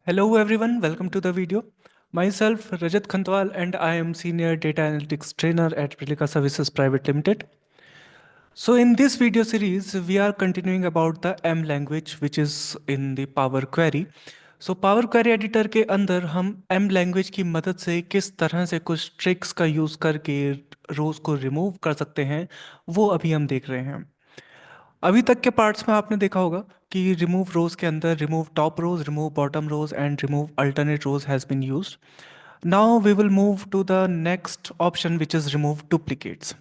Hello everyone, welcome to the video. Myself Rajat Khandwal and I am Senior Data Analytics Trainer at Prilika Services Private Limited. So in this video series, we are continuing about the M language which is in the Power Query. So Power Query Editor के अंदर हम M language की मदद से किस तरह से कुछ ट्रिक्स का यूज़ करके रोज़ को रिमूव कर सकते हैं वो अभी हम देख रहे हैं। अभी तक के पार्ट्स में आपने देखा होगा कि रिमूव रोज के अंदर remove top rows, remove bottom rows and remove alternate rows has been used. Now we will move to the next option which is remove duplicates.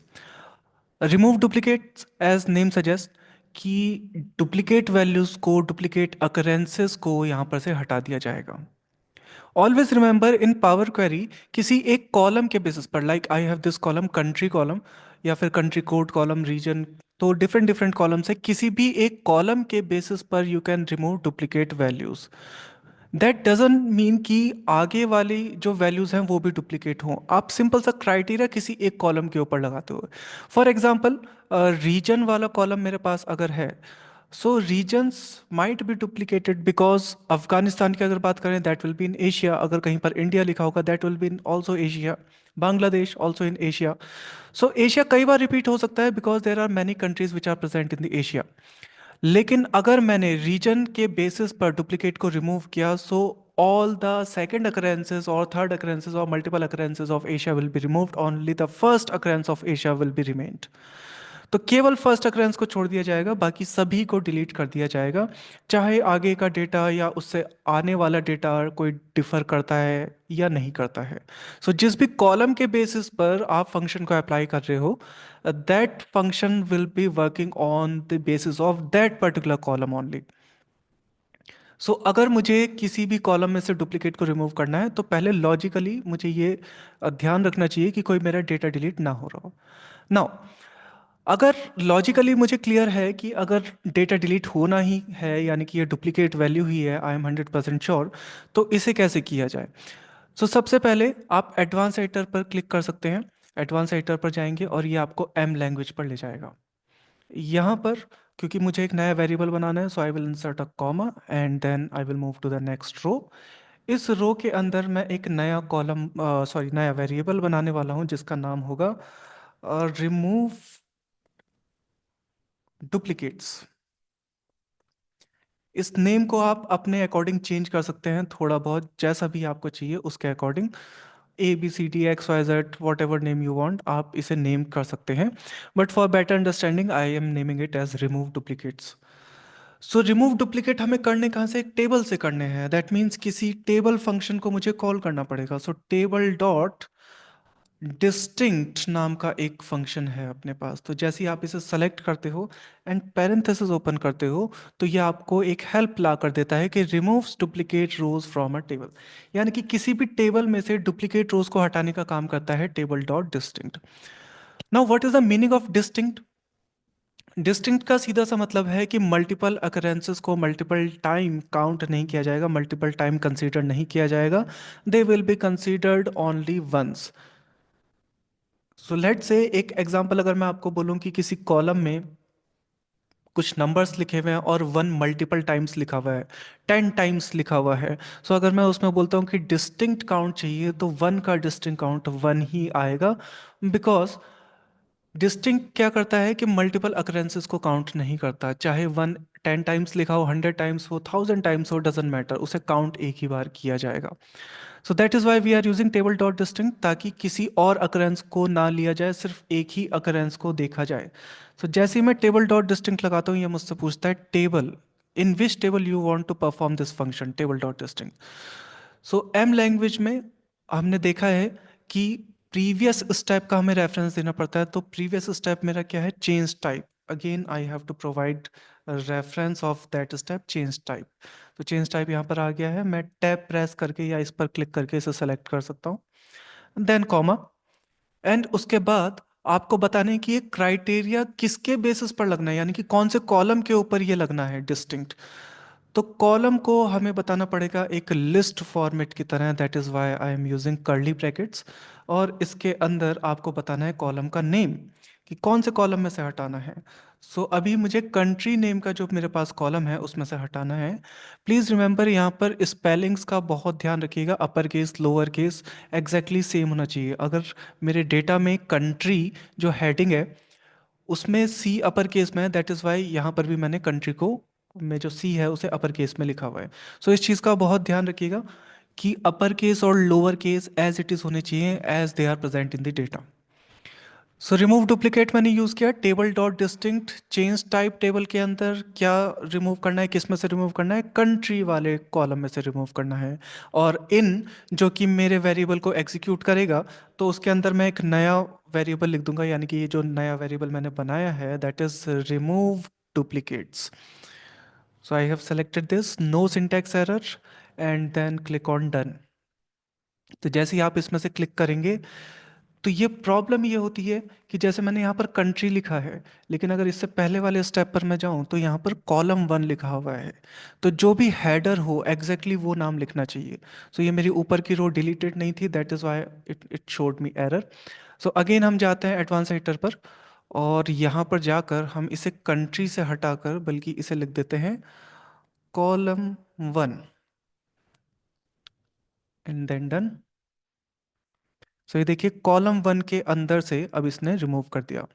Remove duplicates as name suggest कि duplicate values को, duplicate occurrences को यहाँ पर से हटा दिया जाएगा. Always remember in power query किसी एक कॉलम के बेसिस पर, like I have this column country column या फिर कंट्री कोड कॉलम, रीजन, तो डिफरेंट डिफरेंट कॉलम से किसी भी एक कॉलम के बेसिस पर you can remove duplicate values. That doesn't mean कि आगे वाली जो वैल्यूज हैं वो भी डुप्लीकेट हों. आप सिंपल सा क्राइटेरिया किसी एक कॉलम के ऊपर लगाते हो. फॉर एग्जाम्पल, रीजन वाला कॉलम मेरे पास अगर है, so reasons might be duplicated because Afghanistan की अगर बात करें that will be in Asia. अगर कहीं पर इंडिया लिखा होगा that will be in also Asia. Bangladesh also in Asia. So Asia कई बार रिपीट हो सकता है because there are many countries which are present in the Asia. लेकिन अगर मैंने रीजन के बेसिस पर डुप्लीकेट को रिमूव किया, सो all the second occurrences or third occurrences or multiple occurrences of Asia will be removed. Only the first occurrence of Asia will be remained. तो केवल first occurrence को छोड़ दिया जाएगा, बाकी सभी को डिलीट कर दिया जाएगा, चाहे आगे का डेटा या उससे आने वाला डेटा कोई डिफर करता है या नहीं करता है. सो जिस भी कॉलम के बेसिस पर आप फंक्शन को अप्लाई कर रहे हो, that function will be working on the basis of that particular column only. So अगर मुझे किसी भी कॉलम में से डुप्लीकेट को रिमूव करना है तो पहले लॉजिकली मुझे ये ध्यान रखना चाहिए कि कोई मेरा डेटा डिलीट ना हो रहा हो. नाउ अगर लॉजिकली मुझे क्लियर है कि अगर डेटा डिलीट होना ही है, यानी कि ये डुप्लीकेट वैल्यू ही है, आई एम 100% श्योर, तो इसे कैसे किया जाए. सो सबसे पहले आप एडवांस एडिटर पर क्लिक कर सकते हैं. एडवांस एडिटर पर जाएंगे और ये आपको एम लैंग्वेज पर ले जाएगा. यहाँ पर क्योंकि मुझे एक नया वेरिएबल बनाना है, so I will insert a comma and then I will move to the next row. इस रो के अंदर मैं एक नया कॉलम, सॉरी, नया वेरिएबल बनाने वाला हूँ जिसका नाम होगा रिमूव डुप्लीकेट्स. इस नेम को आप अपने अकॉर्डिंग चेंज कर सकते हैं, थोड़ा बहुत जैसा भी आपको चाहिए उसके according. ABCD XYZ whatever name you want, आप इसे नेम कर सकते हैं. But for better understanding I am naming it as remove duplicates. So remove duplicate हमें करने कहाँ से, एक टेबल से करने हैं. दैट मीन्स किसी टेबल फंक्शन को मुझे कॉल करना पड़ेगा. सो टेबल डॉट डिस्टिंक्ट नाम का एक फंक्शन है अपने पास. तो जैसे ही आप इसे सेलेक्ट करते हो एंड पैरेंथेसिस ओपन करते हो, तो ये आपको एक हेल्प ला कर देता है कि removes duplicate rows from a table. यानी कि किसी भी टेबल में से डुप्लीकेट रोज को हटाने का काम करता है table dot distinct. Now what is the meaning of distinct. Distinct का सीधा सा मतलब है कि मल्टीपल अकरेंसेस को मल्टीपल टाइम काउंट नहीं किया जाएगा, मल्टीपल टाइम कंसीडर नहीं किया जाएगा. They will be considered only once. So let say एक एग्जांपल अगर मैं आपको बोलूं कि किसी कॉलम में कुछ नंबर्स लिखे हुए हैं और वन मल्टीपल टाइम्स लिखा हुआ है, 10 टाइम्स लिखा हुआ है. सो अगर मैं उसमें बोलता हूँ कि डिस्टिंक्ट काउंट चाहिए, तो वन का डिस्टिंक्ट काउंट वन ही आएगा. बिकॉज डिस्टिंक्ट क्या करता है कि मल्टीपल अकरेंसेस को काउंट नहीं करता, चाहे वन 10 टाइम्स लिखा हो, 100 टाइम्स हो, 1000 टाइम्स हो, डजेंट मैटर, उसे काउंट एक ही बार किया जाएगा. So that is why we are using table dot distinct, ताकि किसी और अकरेंस को ना लिया जाए, सिर्फ एक ही अकरेंस को देखा जाए. सो जैसे ही मैं टेबल डॉट डिस्टिंक्ट लगाता हूँ, ये मुझसे पूछता है table, in which table you want to perform this function, table dot distinct. So M language में हमने देखा है कि प्रीवियस स्टेप का हमें रेफरेंस देना पड़ता है. तो प्रीवियस स्टेप मेरा क्या है, change type. Again I have to provide reference of that step, change type. तो चेंज टाइप यहाँ पर आ गया है, मैं टैब प्रेस करके या इस पर क्लिक करके इसे सेलेक्ट कर सकता हूँ. देन कॉमा, एंड उसके बाद आपको बताना है कि ये क्राइटेरिया किसके बेसिस पर लगना है, यानी कि कौन से कॉलम के ऊपर ये लगना है डिस्टिंक्ट. तो कॉलम को हमें बताना पड़ेगा एक लिस्ट फॉर्मेट की तरह. That is why I am using curly brackets. और इसके अंदर आपको बताना है कॉलम का नेम. कि कौन से कॉलम में से हटाना है। सो अभी मुझे कंट्री नेम का जो मेरे पास कॉलम है उसमें से हटाना है। प्लीज़ रिमेंबर यहाँ पर स्पेलिंग्स का बहुत ध्यान रखिएगा, upper case lower case exactly same होना चाहिए। अगर मेरे डेटा में कंट्री जो हेडिंग है उसमें सी अपर केस में है, दैट इज़ वाई यहाँ पर भी मैंने कंट्री को में जो सी है उसे अपर केस में लिखा हुआ है। सो इस चीज़ का बहुत ध्यान रखिएगा कि अपर केस और lower case as it is होने चाहिए as they are present in the data. So remove duplicate मैंने यूज़ किया, table dot distinct change type table के अंदर क्या रिमूव करना है, किस में से रिमूव करना है, कंट्री वाले कॉलम में से रिमूव करना है। और इन जो कि मेरे वेरिएबल को एग्जीक्यूट करेगा, तो उसके अंदर मैं एक नया वेरिएबल लिख दूंगा, यानी कि ये जो नया वेरिएबल मैंने बनाया है that is remove duplicates. So I have selected this, no syntax error, and then click on done. तो जैसे ही आप इसमें से क्लिक करेंगे तो ये प्रॉब्लम ये होती है कि जैसे मैंने यहाँ पर कंट्री लिखा है, लेकिन अगर इससे पहले वाले स्टेप पर मैं जाऊँ तो यहाँ पर कॉलम वन लिखा हुआ है। तो जो भी हेडर हो एग्जैक्टली वो नाम लिखना चाहिए। सो ये मेरी ऊपर की रो डिलीटेड नहीं थी, that is why it it showed me error. So again हम जाते हैं एडवांस एडिटर पर, और यहाँ पर जाकर हम इसे कंट्री से हटाकर बल्कि इसे लिख देते हैं column one, and then done. So ये देखिए कॉलम वन के अंदर से अब इसने रिमूव कर दिया।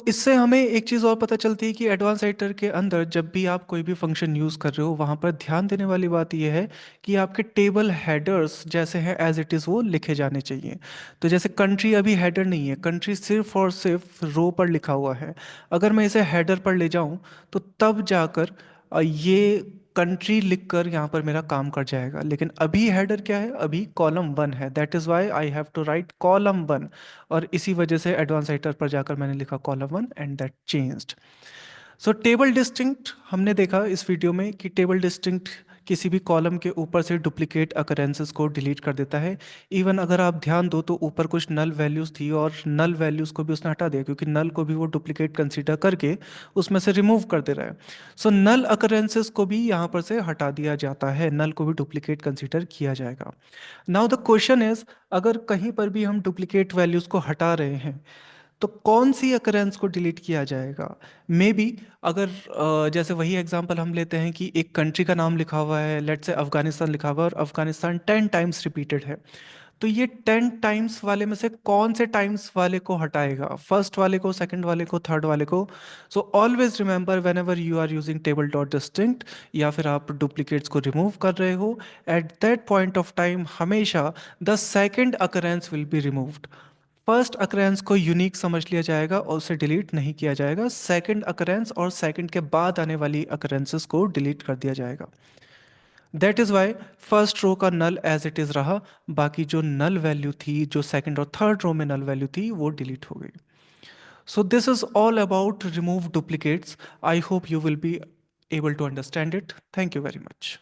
इससे हमें एक चीज़ और पता चलती है कि एडवांस एडिटर के अंदर जब भी आप कोई भी फंक्शन यूज़ कर रहे हो वहाँ पर ध्यान देने वाली बात यह है कि आपके टेबल हेडर्स जैसे हैं एज इट इज़ वो लिखे जाने चाहिए। तो जैसे कंट्री अभी हेडर नहीं है, कंट्री सिर्फ और सिर्फ रो पर लिखा हुआ है। अगर मैं इसे हेडर पर ले जाऊँ तो तब जाकर ये कंट्री लिखकर यहाँ पर मेरा काम कर जाएगा, लेकिन अभी हेडर क्या है, अभी कॉलम वन है, that is why I have to write column one. और इसी वजह से एडवांस एडिटर पर जाकर मैंने लिखा column one and that changed. So table distinct हमने देखा इस वीडियो में कि टेबल डिस्टिंक्ट किसी भी कॉलम के ऊपर से डुप्लीकेट अकरेंसेस को डिलीट कर देता है। इवन अगर आप ध्यान दो तो ऊपर कुछ नल वैल्यूज़ थी और नल वैल्यूज़ को भी उसने हटा दिया, क्योंकि नल को भी वो डुप्लीकेट कंसीडर करके उसमें से रिमूव कर दे रहा है। सो नल अकरेंसेस को भी यहाँ पर से हटा दिया जाता है, नल को भी डुप्लीकेट कंसीडर किया जाएगा। नाउ द क्वेश्चन इज, अगर कहीं पर भी हम डुप्लीकेट वैल्यूज को हटा रहे हैं तो कौन सी अकरेंस को डिलीट किया जाएगा। मे बी अगर जैसे वही एग्जांपल हम लेते हैं कि एक कंट्री का नाम लिखा हुआ है, लेट्स से अफगानिस्तान लिखा हुआ है और अफगानिस्तान 10 टाइम्स रिपीटेड है, तो ये 10 टाइम्स वाले में से कौन से टाइम्स वाले को हटाएगा, फर्स्ट वाले को, सेकंड वाले को, थर्ड वाले को। So always remember whenever you are using table dot distinct या फिर आप डुप्लीकेट्स को रिमूव कर रहे हो, at that point of time हमेशा the second occurrence will be removed. First occurrence को यूनिक समझ लिया जाएगा और उसे डिलीट नहीं किया जाएगा, सेकंड अकरेंस और सेकंड के बाद आने वाली अकरेंसेस को डिलीट कर दिया जाएगा। That is why first row का नल एज इट इज रहा, बाकी जो नल वैल्यू थी, जो सेकंड और थर्ड रो में नल वैल्यू थी, वो डिलीट हो गई। So this is all about remove duplicates. I hope you will be able to understand it. Thank you very much.